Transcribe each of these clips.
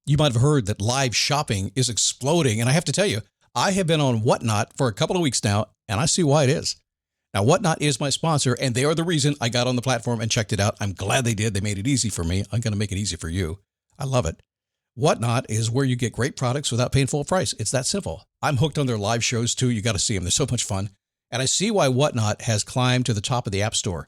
You might have heard that live shopping is exploding. And I have to tell you, I have been on Whatnot for a couple of weeks now, and I see why it is. Now, Whatnot is my sponsor, and they are the reason I got on the platform and checked it out. I'm glad they did. They made it easy for me. I'm going to make it easy for you. I love it. Whatnot is where you get great products without paying full price. It's that simple. I'm hooked on their live shows, too. You got to see them. They're so much fun. And I see why Whatnot has climbed to the top of the App Store.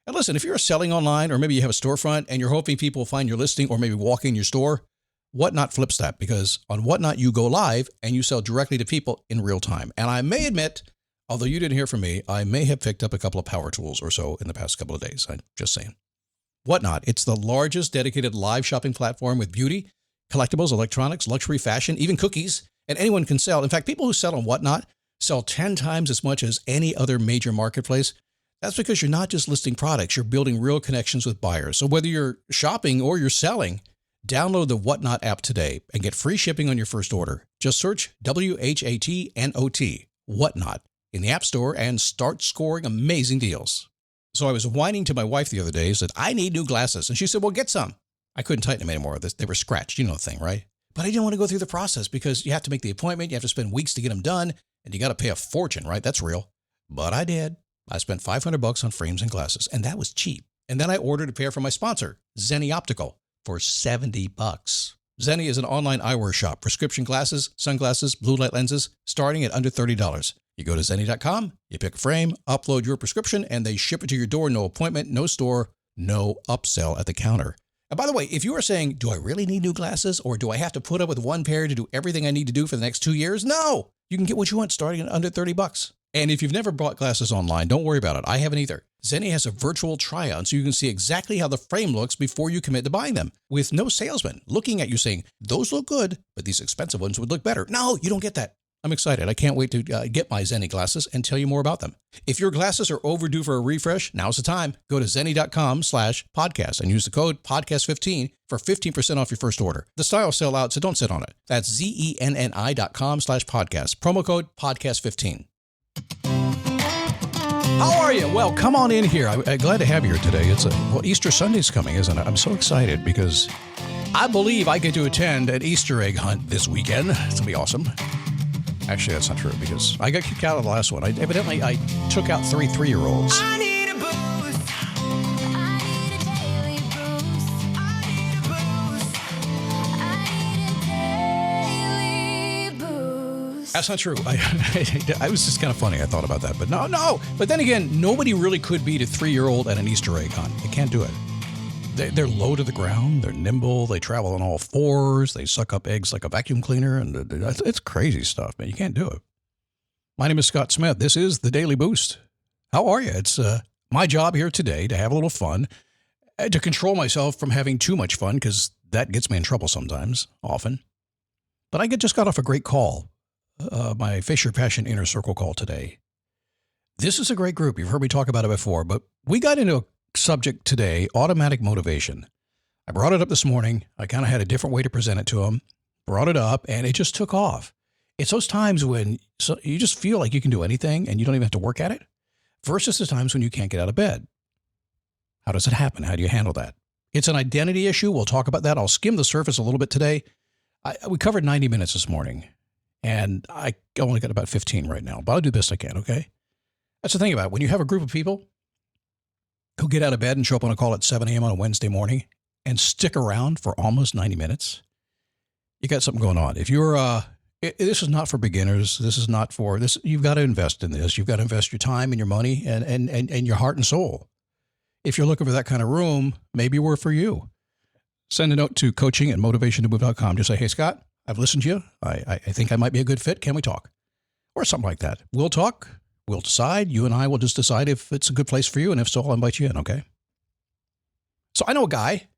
And listen, if you're selling online, or maybe you have a storefront and you're hoping people will find your listing or maybe walk in your store, Whatnot flips that, because on Whatnot, you go live and you sell directly to people in real time. And I may admit, although you didn't hear from me, I may have picked up a couple of power tools or so in the past couple of days. I'm just saying. Whatnot, it's the largest dedicated live shopping platform with beauty, collectibles, electronics, luxury, fashion, even cookies, and anyone can sell. In fact, people who sell on Whatnot sell 10 times as much as any other major marketplace. That's because you're not just listing products, you're building real connections with buyers. So whether you're shopping or you're selling, download the Whatnot app today and get free shipping on your first order. Just search WHATNOT, Whatnot, in the App Store and start scoring amazing deals. So I was whining to my wife the other day, said, I need new glasses. And she said, well, get some. I couldn't tighten them anymore. They were scratched. You know the thing, right? But I didn't want to go through the process because you have to make the appointment. You have to spend weeks to get them done. And you got to pay a fortune, right? That's real. But I did. I spent $500 on frames and glasses, and that was cheap. And then I ordered a pair from my sponsor, Zenni Optical, for $70. Zenni is an online eyewear shop, prescription glasses, sunglasses, blue light lenses, starting at under $30. You go to Zenni.com, you pick a frame, upload your prescription, and they ship it to your door. No appointment, no store, no upsell at the counter. And by the way, if you are saying, do I really need new glasses, or do I have to put up with one pair to do everything I need to do for the next 2 years? No, you can get what you want starting at under $30. And if you've never bought glasses online, don't worry about it. I haven't either. Zenni has a virtual try-on so you can see exactly how the frame looks before you commit to buying them, with no salesman looking at you saying, those look good, but these expensive ones would look better. No, you don't get that. I'm excited. I can't wait to get my Zenni glasses and tell you more about them. If your glasses are overdue for a refresh, now's the time. Go to Zenni.com/podcast and use the code podcast15 for 15% off your first order. The styles sell out, so don't sit on it. That's Zenni.com/podcast. Promo code podcast15. How are you? Well, come on in here. I'm glad to have you here today. Easter Sunday's coming, isn't it? I'm so excited because I believe I get to attend an Easter egg hunt this weekend. It's going to be awesome. Actually, that's not true because I got kicked out of the last one. I took out 3 3-year-olds. I need a boost. I need a daily boost. I need a boost. I need a daily boost. That's not true. I was just kind of funny. I thought about that, but no. But then again, nobody really could beat a 3-year-old at an Easter egg hunt. They can't do it. They're low to the ground. They're nimble. They travel on all fours. They suck up eggs like a vacuum cleaner. And it's crazy stuff, man. You can't do it. My name is Scott Smith. This is the Daily Boost. How are you? It's my job here today to have a little fun, to control myself from having too much fun, because that gets me in trouble sometimes, often. But I just got off a great call, my Face Your Passion Inner Circle call today. This is a great group. You've heard me talk about it before, but we got into a subject today, automatic motivation. I brought it up this morning. I kind of had a different way to present it to them, brought it up, and it just took off. It's those times when you just feel like you can do anything and you don't even have to work at it, versus the times when you can't get out of bed. How does it happen? How do you handle that? It's an identity issue. We'll talk about that. I'll skim the surface a little bit today. We covered 90 minutes this morning, and I only got about 15 right now, but I'll do the best I can, okay? That's the thing about it. When you have a group of people who get out of bed and show up on a call at 7 a.m. on a Wednesday morning and stick around for almost 90 minutes, you got something going on. If you're, this is not for beginners. This is not for this. You've got to invest in this. You've got to invest your time and your money and your heart and soul. If you're looking for that kind of room, maybe we're for you. Send a note to coaching@motivationtomove.com. Just say, hey, Scott, I've listened to you. I think I might be a good fit. Can we talk? Or something like that. We'll talk. We'll decide. You and I will just decide if it's a good place for you. And if so, I'll invite you in, okay? So I know a guy.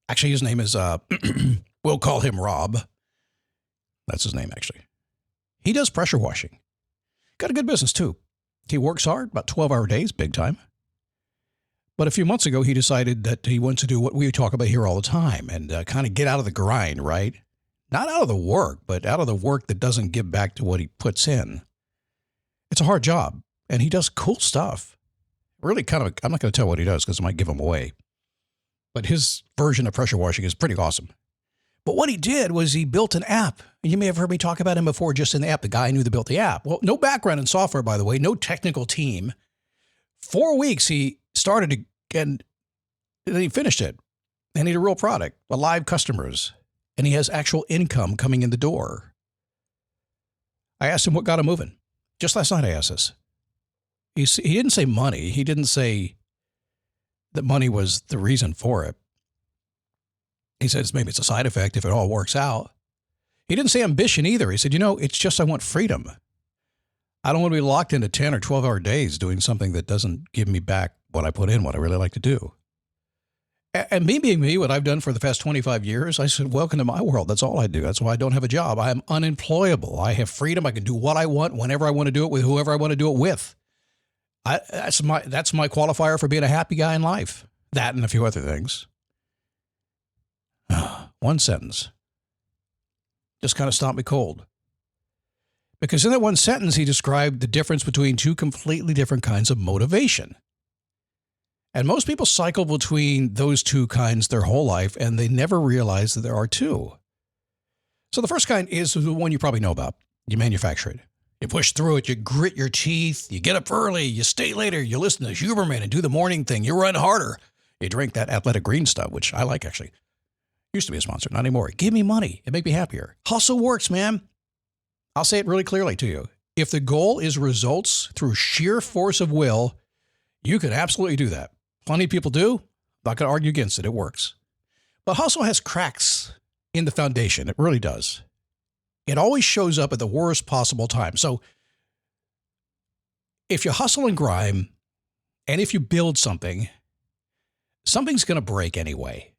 Actually, his name is, we'll call him Rob. That's his name, actually. He does pressure washing. Got a good business, too. He works hard, about 12-hour days, big time. But a few months ago, he decided that he wants to do what we talk about here all the time and kind of get out of the grind, right? Not out of the work, but out of the work that doesn't give back to what he puts in. It's a hard job, and he does cool stuff. Really I'm not going to tell what he does because it might give him away. But his version of pressure washing is pretty awesome. But what he did was he built an app. You may have heard me talk about him before just in the app, the guy I knew that built the app. Well, no background in software, by the way, no technical team. 4 weeks he started and then he finished it. And he had a real product, live customers, and he has actual income coming in the door. I asked him what got him moving. Just last night I asked this. He didn't say money. He didn't say that money was the reason for it. He says maybe it's a side effect if it all works out. He didn't say ambition either. He said, it's just I want freedom. I don't want to be locked into 10 or 12-hour days doing something that doesn't give me back what I put in, what I really like to do. And me being me, what I've done for the past 25 years, I said, welcome to my world. That's all I do. That's why I don't have a job. I am unemployable. I have freedom. I can do what I want, whenever I want to do it, with whoever I want to do it with. That's my qualifier for being a happy guy in life. That and a few other things. One sentence just kind of stopped me cold. Because in that one sentence, he described the difference between two completely different kinds of motivation. And most people cycle between those two kinds their whole life, and they never realize that there are two. So the first kind is the one you probably know about. You manufacture it. You push through it. You grit your teeth. You get up early. You stay later. You listen to Huberman and do the morning thing. You run harder. You drink that Athletic Green stuff, which I like, actually. Used to be a sponsor, not anymore. Give me money. It make me happier. Hustle works, man. I'll say it really clearly to you. If the goal is results through sheer force of will, you can absolutely do that. Plenty of people do. Not going to argue against it. It works. But hustle has cracks in the foundation. It really does. It always shows up at the worst possible time. So if you hustle and grind, and if you build something, something's going to break anyway.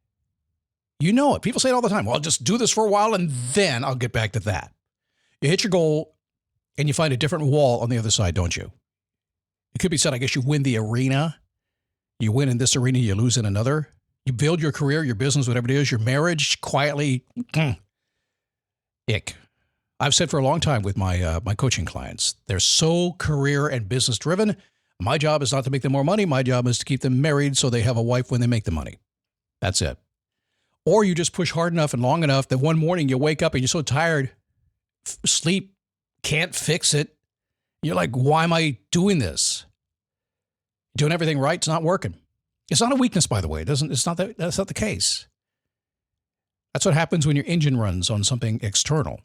You know it. People say it all the time. Well, I'll just do this for a while and then I'll get back to that. You hit your goal and you find a different wall on the other side, don't you? It could be said, I guess you win the arena. You win in this arena, you lose in another. You build your career, your business, whatever it is, your marriage, quietly, ick. I've said for a long time with my coaching clients, they're so career and business driven. My job is not to make them more money. My job is to keep them married so they have a wife when they make the money. That's it. Or you just push hard enough and long enough that one morning you wake up and you're so tired, sleep, can't fix it. You're like, why am I doing this? Doing everything right, it's not working. It's not a weakness, by the way. That's not the case. That's what happens when your engine runs on something external.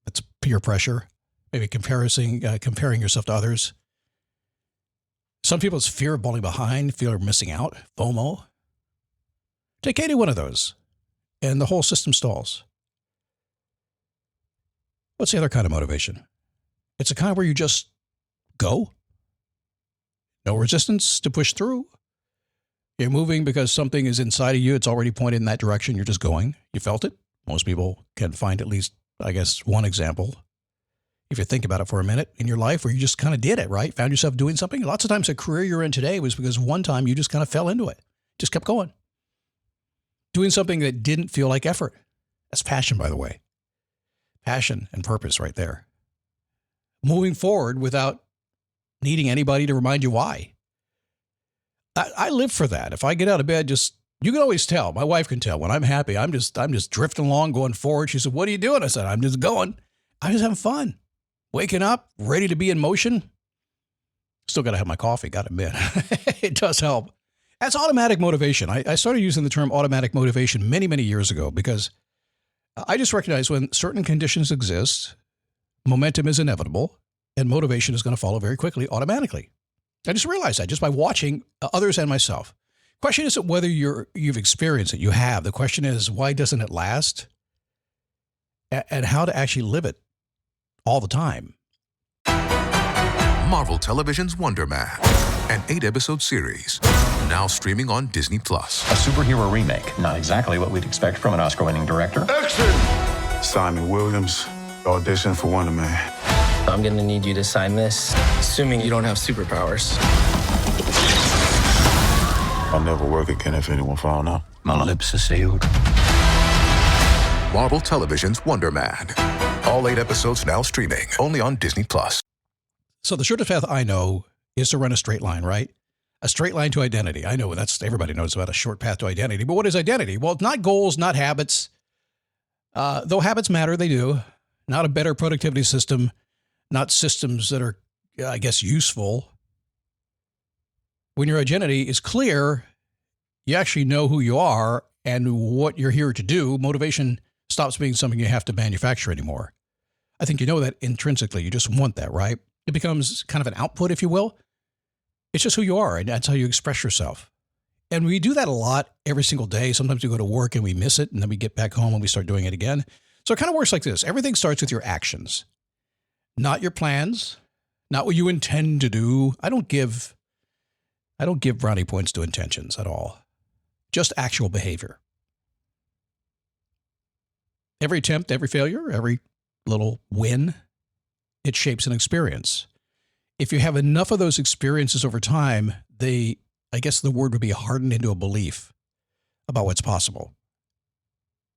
It's peer pressure, maybe comparing yourself to others. Some people, it's fear of falling behind, fear of missing out, FOMO. Take any one of those, and the whole system stalls. What's the other kind of motivation? It's a kind where you just go. No resistance to push through. You're moving because something is inside of you. It's already pointed in that direction. You're just going. You felt it. Most people can find at least, I guess, one example, if you think about it for a minute, in your life where you just kind of did it, right? Found yourself doing something. Lots of times the career you're in today was because one time you just kind of fell into it. Just kept going. Doing something that didn't feel like effort. That's passion, by the way. Passion and purpose right there. Moving forward without needing anybody to remind you why. I live for that. If I get out of bed, you can always tell. My wife can tell when I'm happy. I'm just drifting along, going forward. She said, "What are you doing?" I said, "I'm just going. I'm just having fun. Waking up, ready to be in motion." Still got to have my coffee, got to admit. It does help. That's automatic motivation. I started using the term automatic motivation many, many years ago because I just recognize when certain conditions exist, momentum is inevitable and motivation is going to follow very quickly, automatically. I just realized that just by watching others and myself. Question isn't whether you've experienced it. You have. The question is, why doesn't it last? And how to actually live it all the time. Marvel Television's Wonder Man, an 8-episode series, now streaming on Disney+. A superhero remake, not exactly what we'd expect from an Oscar-winning director. Action! Simon Williams, audition for Wonder Man. I'm gonna need you to sign this, assuming you don't have superpowers. I'll never work again if anyone found out. My lips are sealed. Marvel Television's Wonder Man. All 8 episodes now streaming, only on Disney+. So the shortest path I know is to run a straight line, right? A straight line to identity. I know everybody knows about a short path to identity, but what is identity? Well, it's not goals, not habits. Though habits matter, they do. Not a better productivity system, not systems that are, I guess, useful. When your identity is clear, you actually know who you are and what you're here to do. Motivation stops being something you have to manufacture anymore. I think you know that intrinsically. You just want that, right? It becomes kind of an output, if you will. It's just who you are, and that's how you express yourself. And we do that a lot every single day. Sometimes we go to work and we miss it, and then we get back home and we start doing it again. So it kind of works like this. Everything starts with your actions, not your plans, not what you intend to do. I don't give brownie points to intentions at all. Just actual behavior. Every attempt, every failure, every little win, it shapes an experience. If you have enough of those experiences over time, I guess the word would be hardened into a belief about what's possible,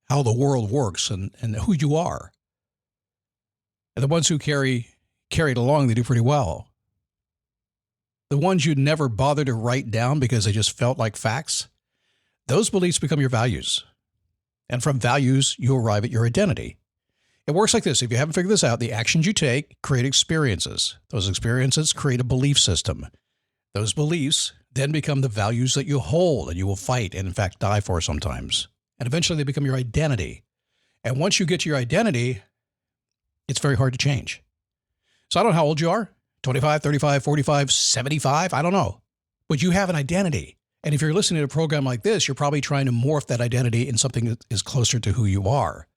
how the world works, and who you are. And the ones who carry it along, they do pretty well. The ones you'd never bother to write down because they just felt like facts, those beliefs become your values. And from values, you arrive at your identity. It works like this. If you haven't figured this out, the actions you take create experiences. Those experiences create a belief system. Those beliefs then become the values that you hold and you will fight and, in fact, die for sometimes. And eventually they become your identity. And once you get to your identity, it's very hard to change. So I don't know how old you are, 25, 35, 45, 75, I don't know. But you have an identity. And if you're listening to a program like this, you're probably trying to morph that identity in something that is closer to who you are.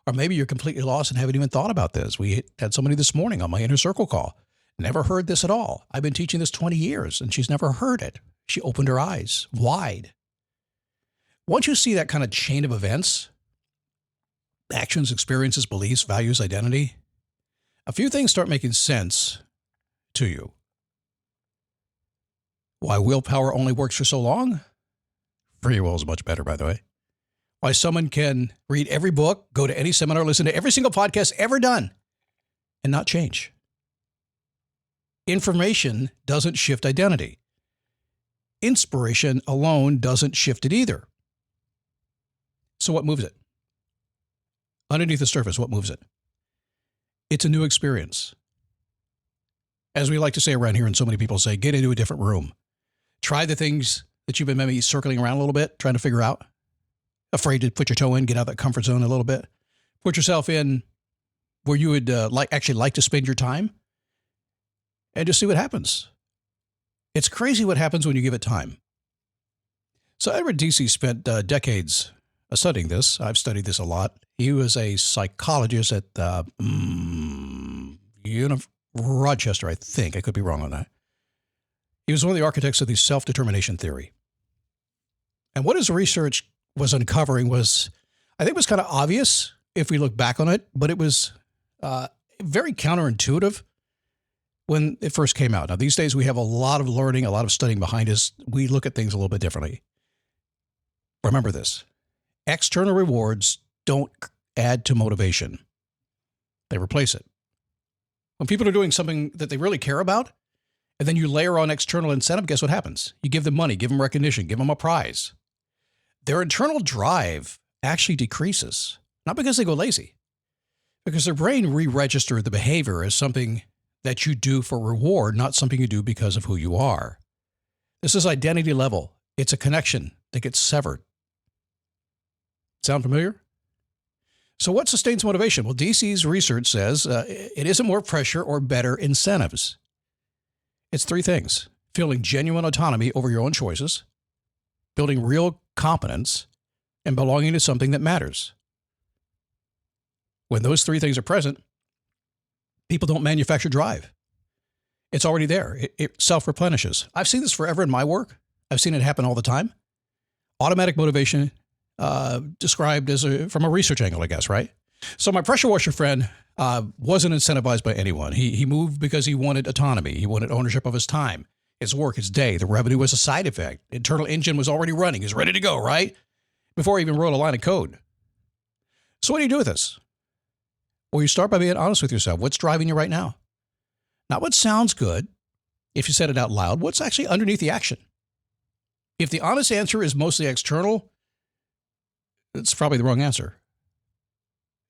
Or maybe you're completely lost and haven't even thought about this. We had somebody this morning on my Inner Circle call. Never heard this at all. I've been teaching this 20 years, and she's never heard it. She opened her eyes wide. Once you see that kind of chain of events, actions, experiences, beliefs, values, identity, a few things start making sense to you. Why willpower only works for so long? Free will is much better, by the way. Why someone can read every book, go to any seminar, listen to every single podcast ever done, and not change. Information doesn't shift identity. Inspiration alone doesn't shift it either. So what moves it? Underneath the surface, what moves it? It's a new experience. As we like to say around here, and so many people say, get into a different room. Try the things that you've been maybe circling around a little bit, trying to figure out. Afraid to put your toe in, get out of that comfort zone a little bit. Put yourself in where you would like to spend your time and just see what happens. It's crazy what happens when you give it time. So Edward Deci spent decades studying this. I've studied this a lot. He was a psychologist at Rochester, I think. I could be wrong on that. He was one of the architects of the self-determination theory. And what his research was uncovering was, I think it was kind of obvious if we look back on it, but it was very counterintuitive when it first came out. Now, these days we have a lot of learning, a lot of studying behind us. We look at things a little bit differently. Remember this. External rewards don't add to motivation. They replace it. When people are doing something that they really care about, and then you layer on external incentive, guess what happens? You give them money, give them recognition, give them a prize. Their internal drive actually decreases, not because they go lazy, because their brain re-registered the behavior as something that you do for reward, not something you do because of who you are. This is identity level. It's a connection that gets severed. Sound familiar? So what sustains motivation? Well, DC's research says it isn't more pressure or better incentives. It's three things: feeling genuine autonomy over your own choices, building real competence, and belonging to something that matters. When those three things are present, people don't manufacture drive. It's already there. It self-replenishes. I've seen this forever in my work. I've seen it happen all the time. Automatic motivation described as from a research angle, I guess, right? So my pressure washer friend wasn't incentivized by anyone. He moved because he wanted autonomy. He wanted ownership of his time, his work, his day. The revenue was a side effect. Internal engine was already running. He was ready to go, right? Before he even wrote a line of code. So what do you do with this? Well, you start by being honest with yourself. What's driving you right now? Not what sounds good. If you said it out loud, what's actually underneath the action? If the honest answer is mostly external, it's probably the wrong answer.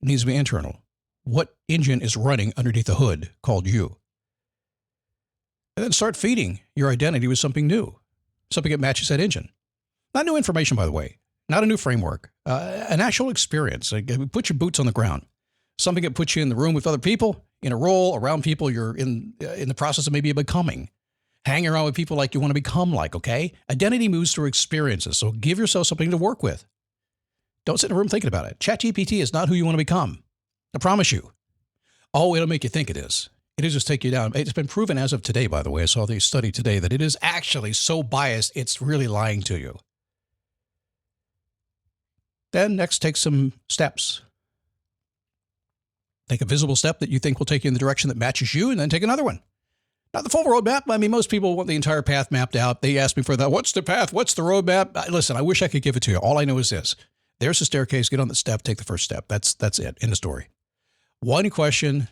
It needs to be internal. What engine is running underneath the hood called you? And then start feeding your identity with something new, something that matches that engine. Not new information, by the way, not a new framework, an actual experience. Like, put your boots on the ground. Something that puts you in the room with other people, in a role, around people you're in the process of maybe becoming. Hang around with people like you want to become like, okay? Identity moves through experiences, so give yourself something to work with. Don't sit in a room thinking about it. ChatGPT is not who you want to become. I promise you. Oh, it'll make you think it is. It'll just take you down. It's been proven as of today, by the way. I saw the study today that it is actually so biased, it's really lying to you. Then next, take some steps. Take a visible step that you think will take you in the direction that matches you, and then take another one. Not the full roadmap. I mean, most people want the entire path mapped out. They ask me for that. What's the path? What's the roadmap? Listen, I wish I could give it to you. All I know is this. There's the staircase. Get on the step. Take the first step. That's it. End of story. One question.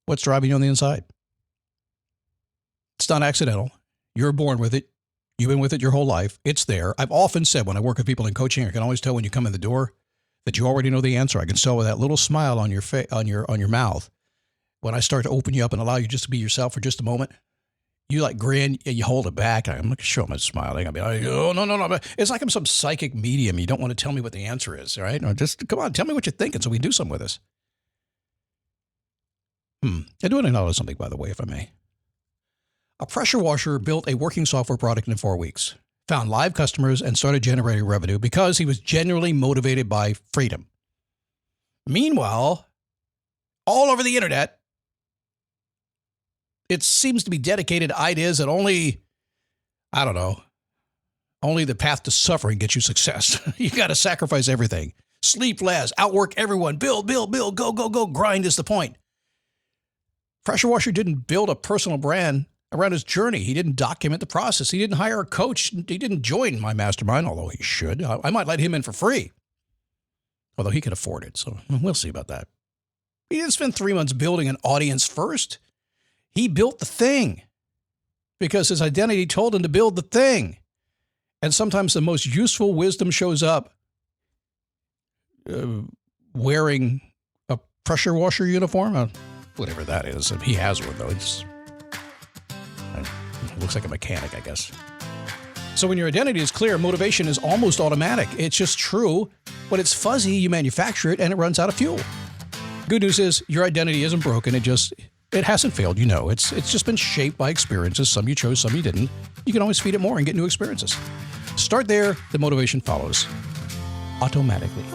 What's driving you on the inside? It's not accidental. You're born with it. You've been with it your whole life. It's there. I've often said when I work with people in coaching, I can always tell when you come in the door that you already know the answer. I can tell with that little smile on your on your mouth. When I start to open you up and allow you just to be yourself for just a moment, you like grin, you hold it back. I'm not sure I'm smiling. I'll be like, oh, no. It's like I'm some psychic medium. You don't want to tell me what the answer is, right? Or just, come on, tell me what you're thinking so we can do something with this. I do want to acknowledge something, by the way, if I may. A pressure washer built a working software product in 4 weeks, found live customers, and started generating revenue because he was genuinely motivated by freedom. Meanwhile, all over the internet, it seems to be dedicated to ideas that only the path to suffering gets you success. You got to sacrifice everything. Sleep less, outwork everyone, build, go, grind is the point. Pressure washer didn't build a personal brand around his journey. He didn't document the process. He didn't hire a coach. He didn't join my mastermind, although he should. I might let him in for free, although he can afford it. So we'll see about that. He didn't spend 3 months building an audience first. He built the thing because his identity told him to build the thing. And sometimes the most useful wisdom shows up wearing a pressure washer uniform, whatever that is. He has one, though. It looks like a mechanic, I guess. So when your identity is clear, motivation is almost automatic. It's just true. When it's fuzzy, you manufacture it and it runs out of fuel. Good news is your identity isn't broken. It hasn't failed, It's just been shaped by experiences. Some you chose, some you didn't. You can always feed it more and get new experiences. Start there, the motivation follows automatically.